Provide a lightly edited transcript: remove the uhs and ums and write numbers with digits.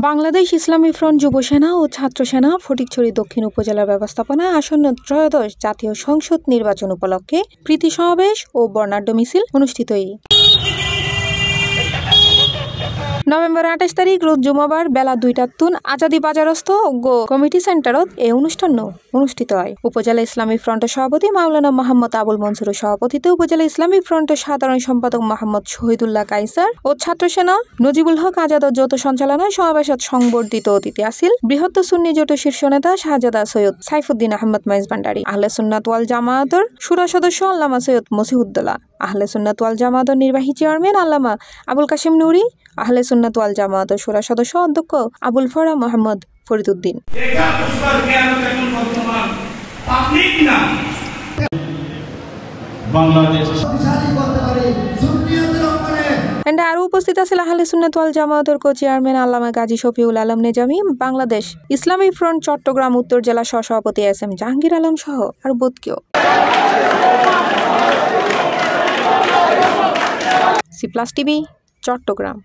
বাংলাদেশ ইসলামী front যুব সেনা ও ছাত্র সেনা ফটিকছড়ি দক্ষিণ উপজেলা ব্যবস্থাপনায় আসন্ন ত্রয়োদশ জাতীয় সংসদ নির্বাচন উপলক্ষে প্রীতি সমাবেশ ও বর্ণাঢ্য মিছিল অনুষ্ঠিত। নভেম্বর 28 তারিখ রোজ জুমাবার বেলা 2টার আজাদি বাজারস্থ কমিটি সেন্টারত এই অনুষ্ঠান অনুষ্ঠিত হয়। উপজেলা ইসলামী ফ্রন্টের সভাপতি মাওলানা মোহাম্মদ আবুল মনসুরের সভাপতিত্বে উপজেলা ইসলামী ফ্রন্টের সাধারণ সম্পাদক মোহাম্মদ শহীদুল্লাহ কাইসার ও ছাত্র সেনা নজিবুল হক আজাদের যৌথ সঞ্চালনায় সমাবেশত সংবর্ধিত অতিথি আসিল বৃহত্তর সুন্নি জোটের শীর্ষ নেতা শাহজাদা সৈয়দ সাইফুদ্দিন আহমদ মাইজ ভান্ডারী, আহলে সুন্নাত ওয়াল জামায়াতের শুরা সদস্য আল্লামা সৈয়দ মসিহুদ্দৌলা, আহলে সুন্নাত ওয়াল জামায়াতের নির্বাহী চেয়ারম্যান আল্লামা আবুল কাশিম নুরি, আহলে সুন্নাত ওয়াল জামায়াতের শুরা সদস্য অধ্যক্ষ আবুল ফরা মোহাম্মদ ফরিদউদ্দিন। আরও উপস্থিত আছিল আহলে সুন্নাত ওয়াল জামায়াতের চেয়ারম্যান আল্লামা গাজী শফিউল আলম নেজামী, বাংলাদেশ ইসলামী ফ্রন্ট চট্টগ্রাম উত্তর জেলা সহসভাপতি SM জাহাঙ্গীর আলম সহ আর বহুত কেউ। C+ TV Chittagong.